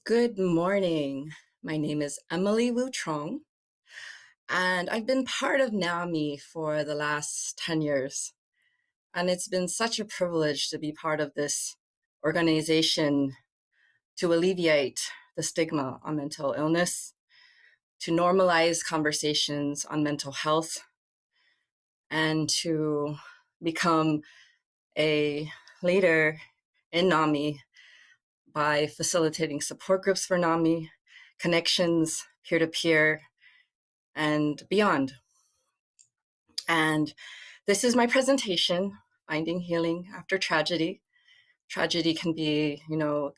Good morning. My name is Emily Wu Trong, and I've been part of NAMI for the last 10 years. And it's been such a privilege to be part of this organization to alleviate the stigma on mental illness, to normalize conversations on mental health, and to become a leader in NAMI by facilitating support groups for NAMI, connections, peer to peer, and beyond. And this is my presentation, Finding Healing After Tragedy. Tragedy can be,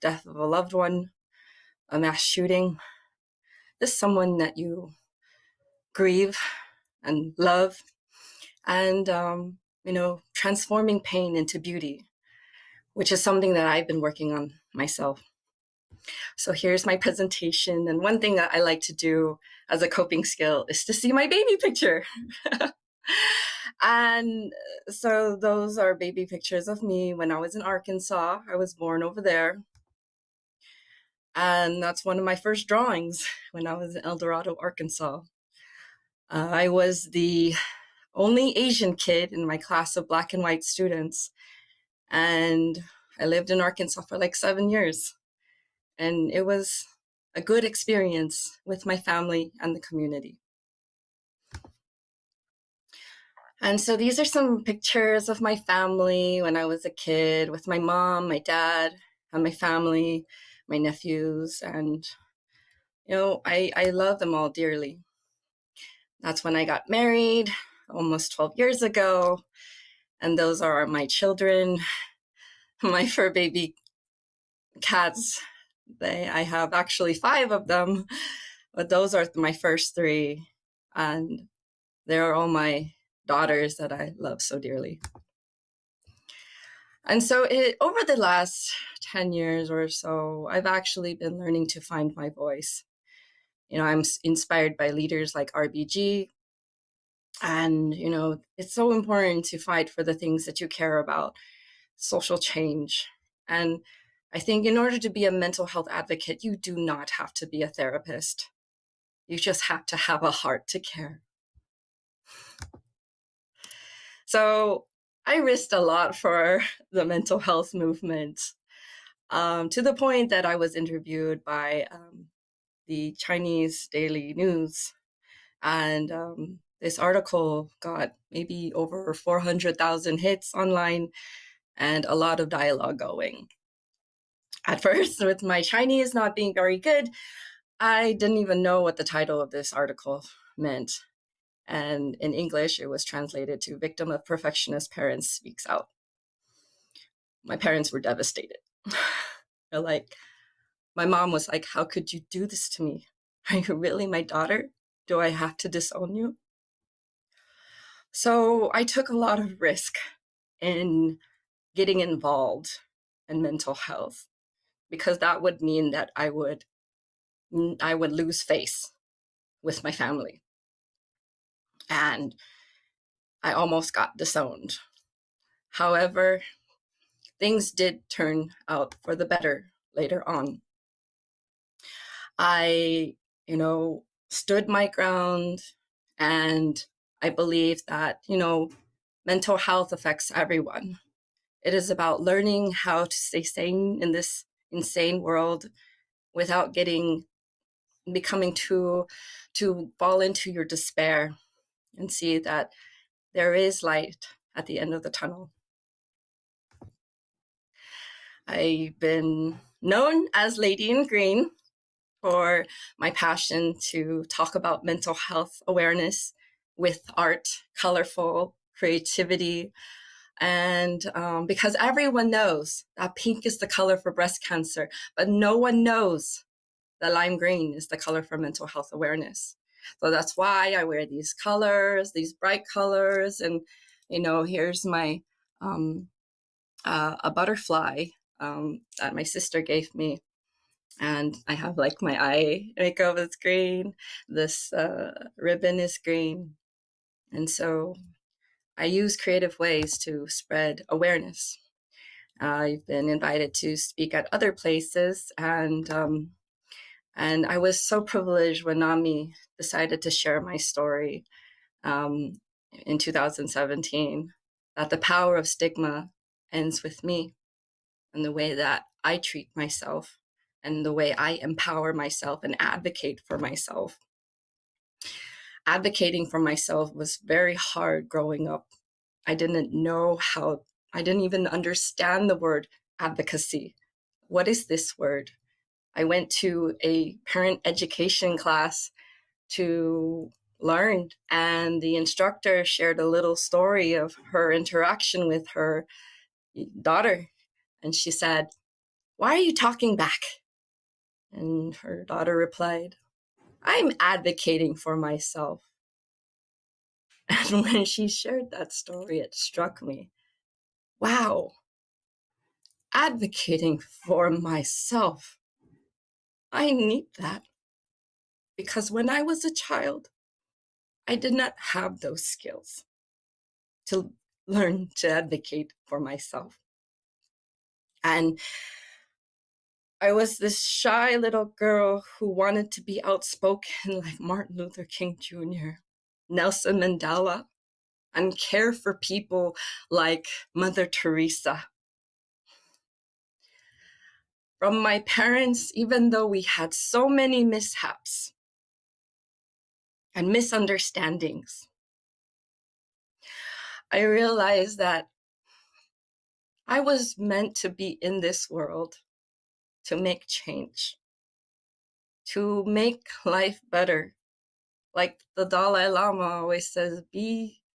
death of a loved one, a mass shooting, just someone that you grieve and love, and, transforming pain into beauty, which is something that I've been working on myself. So here's my presentation. And one thing that I like to do as a coping skill is to see my baby picture. And so those are baby pictures of me when I was in Arkansas. I was born over there. And that's one of my first drawings when I was in El Dorado, Arkansas. I was the only Asian kid in my class of Black and white students. And I lived in Arkansas for like 7 years. And it was a good experience with my family and the community. And so these are some pictures of my family when I was a kid with my mom, my dad, and my family, my nephews. And, I love them all dearly. That's when I got married almost 12 years ago. And those are my children, my fur baby cats. I have actually 5 of them, but those are my first 3. And they're all my daughters that I love so dearly. And so over the last 10 years or so, I've actually been learning to find my voice. I'm inspired by leaders like RBG. And, it's so important to fight for the things that you care about, social change. And I think in order to be a mental health advocate, you do not have to be a therapist. You just have to have a heart to care. So I risked a lot for the mental health movement, to the point that I was interviewed by the Chinese Daily News. And this article got maybe over 400,000 hits online and a lot of dialogue going. At first, with my Chinese not being very good, I didn't even know what the title of this article meant. And in English, it was translated to Victim of Perfectionist Parents Speaks Out. My parents were devastated. They're like, my mom was like, how could you do this to me? Are you really my daughter? Do I have to disown you? So I took a lot of risk in getting involved in mental health, because that would mean that I would lose face with my family. And I almost got disowned. However, things did turn out for the better later on. I, stood my ground, and I believe that, mental health affects everyone. It is about learning how to stay sane in this insane world without becoming to fall into your despair, and see that there is light at the end of the tunnel. I've been known as Lady in Green for my passion to talk about mental health awareness with art, colorful creativity, and because everyone knows that pink is the color for breast cancer, but no one knows that lime green is the color for mental health awareness. So that's why I wear these colors, these bright colors. And, here's my a butterfly that my sister gave me. And I have like my eye makeup is green. This ribbon is green. And so I use creative ways to spread awareness. I've been invited to speak at other places, and And I was so privileged when NAMI decided to share my story um, in 2017, that the power of stigma ends with me and the way that I treat myself and the way I empower myself and advocate for myself. Advocating for myself was very hard growing up. I didn't know how, I didn't even understand the word advocacy. What is this word? I went to a parent education class to learn, and the instructor shared a little story of her interaction with her daughter. And she said, "Why are you talking back?" And her daughter replied, "I'm advocating for myself." And when she shared that story, it struck me. Wow, advocating for myself. I need that because when I was a child, I did not have those skills to learn to advocate for myself. And I was this shy little girl who wanted to be outspoken like Martin Luther King Jr., Nelson Mandela, and care for people like Mother Teresa. From my parents, even though we had so many mishaps and misunderstandings, I realized that I was meant to be in this world to make change, to make life better. Like the Dalai Lama always says,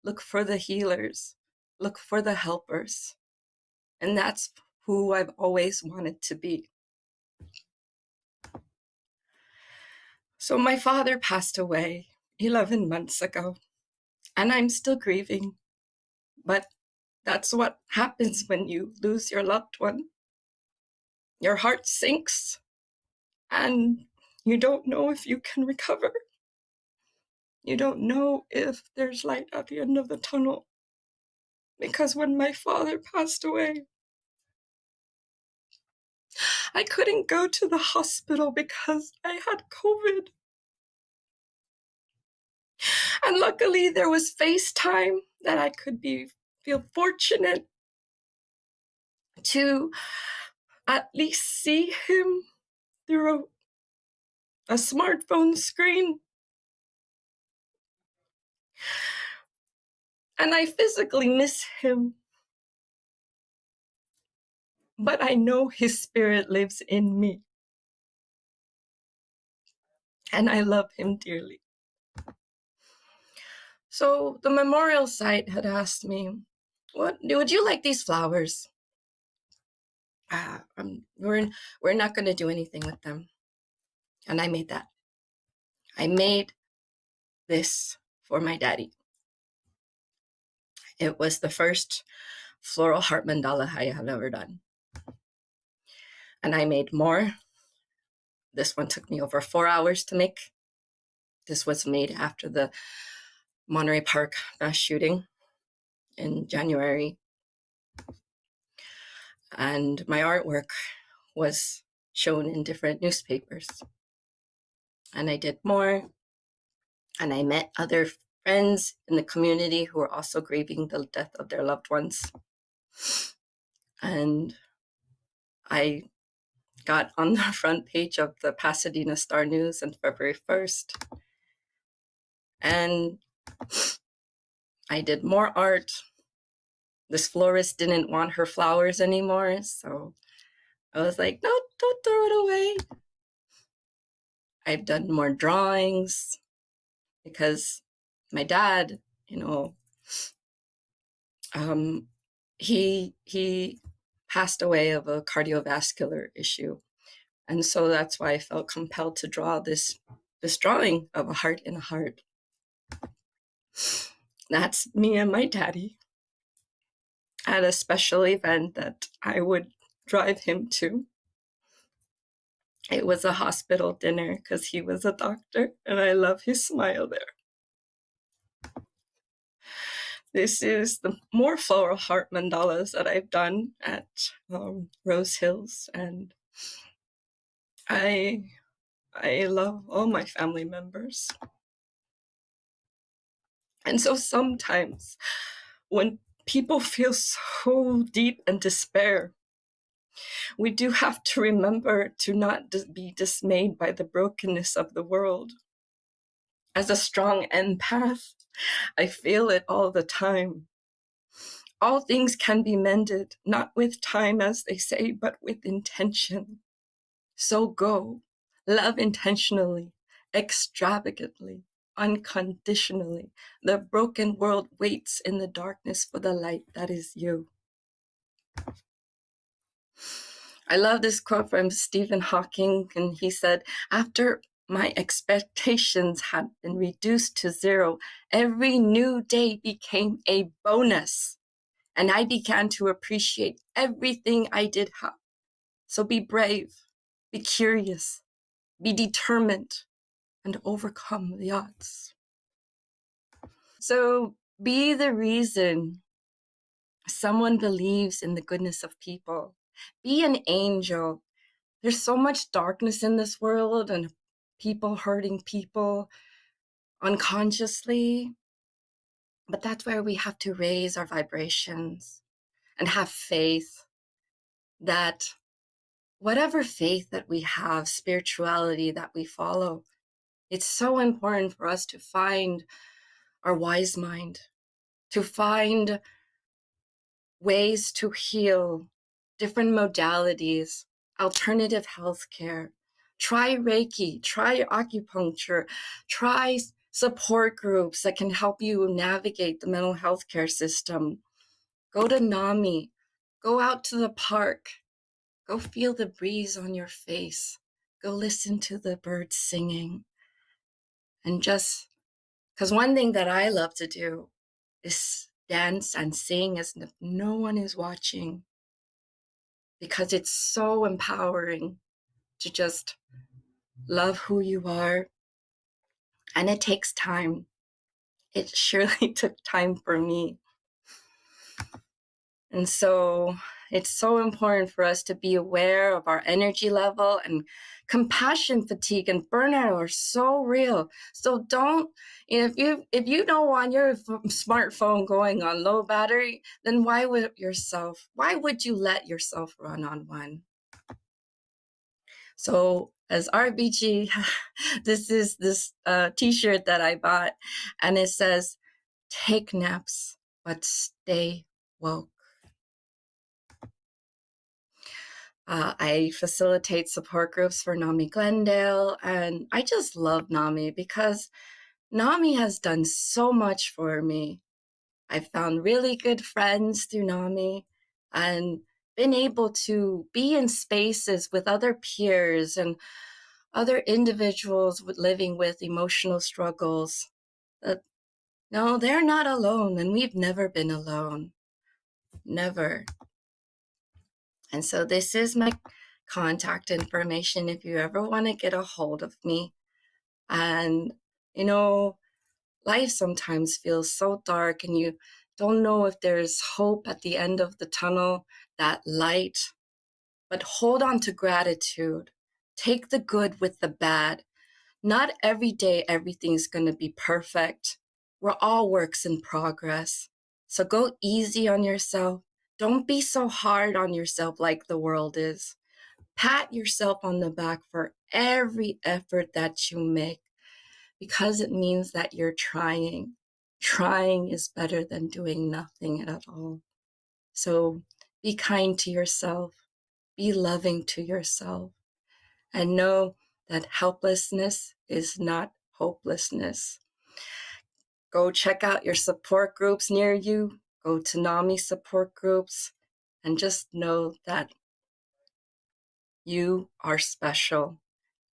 look for the healers, look for the helpers. And that's who I've always wanted to be. So my father passed away 11 months ago, and I'm still grieving. But that's what happens when you lose your loved one. Your heart sinks, and you don't know if you can recover. You don't know if there's light at the end of the tunnel. Because when my father passed away, I couldn't go to the hospital because I had COVID. And luckily there was FaceTime that I could feel fortunate to at least see him through a smartphone screen. And I physically miss him, but I know his spirit lives in me. And I love him dearly. So the memorial site had asked me, would you like these flowers? We're not going to do anything with them. And I made that. I made this for my daddy. It was the first floral heart mandala I have ever done. And I made more. This one took me over 4 hours to make. This was made after the Monterey Park mass shooting in January. And my artwork was shown in different newspapers. And I did more. And I met other friends in the community who were also grieving the death of their loved ones. And I got on the front page of the Pasadena Star News on February 1st. And I did more art. This florist didn't want her flowers anymore, so I was like, no, don't throw it away. I've done more drawings because my dad, he passed away of a cardiovascular issue. And so that's why I felt compelled to draw this drawing of a heart in a heart. That's me and my daddy at a special event that I would drive him to. It was a hospital dinner because he was a doctor, and I love his smile there. This is the more floral heart mandalas that I've done at Rose Hills, and I I love all my family members. And so sometimes when people feel so deep in despair, we do have to remember to not be dismayed by the brokenness of the world. As a strong empath, I feel it all the time. All things can be mended, not with time, as they say, but with intention. So go, love intentionally, extravagantly, unconditionally. The broken world waits in the darkness for the light that is you. I love this quote from Stephen Hawking, and he said, after my expectations had been reduced to zero, every new day became a bonus, and I began to appreciate everything I did have. So be brave, be curious, be determined, and overcome the odds. So be the reason someone believes in the goodness of people. Be an angel. There's so much darkness in this world and people hurting people unconsciously. But that's where we have to raise our vibrations and have faith that whatever faith that we have, spirituality that we follow, it's so important for us to find our wise mind, to find ways to heal, different modalities, alternative healthcare. Try Reiki, try acupuncture, try support groups that can help you navigate the mental health care system. Go to NAMI, go out to the park, go feel the breeze on your face, go listen to the birds singing. And just, because one thing that I love to do is dance and sing as if no one is watching, because it's so empowering to just love who you are. And it takes time. It surely took time for me. And so it's so important for us to be aware of our energy level, and compassion fatigue and burnout are so real. So don't, if you don't want your smartphone going on low battery, then why would you let yourself run on one? So as RBG, this is this t-shirt that I bought, and it says, take naps, but stay woke. I facilitate support groups for NAMI Glendale, and I just love NAMI because NAMI has done so much for me. I found really good friends through NAMI and been able to be in spaces with other peers and other individuals living with emotional struggles. No, they're not alone, and we've never been alone. Never. And so this is my contact information if you ever want to get a hold of me. And, life sometimes feels so dark and you don't know if there's hope at the end of the tunnel, that light. But hold on to gratitude. Take the good with the bad. Not every day everything's going to be perfect. We're all works in progress. So go easy on yourself. Don't be so hard on yourself like the world is. Pat yourself on the back for every effort that you make, because it means that you're trying. Trying is better than doing nothing at all. So be kind to yourself. Be loving to yourself. And know that helplessness is not hopelessness. Go check out your support groups near you. Go to NAMI support groups, and just know that you are special.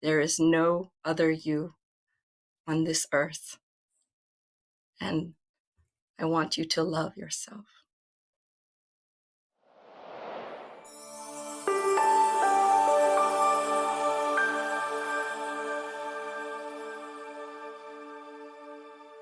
There is no other you on this earth. And I want you to love yourself.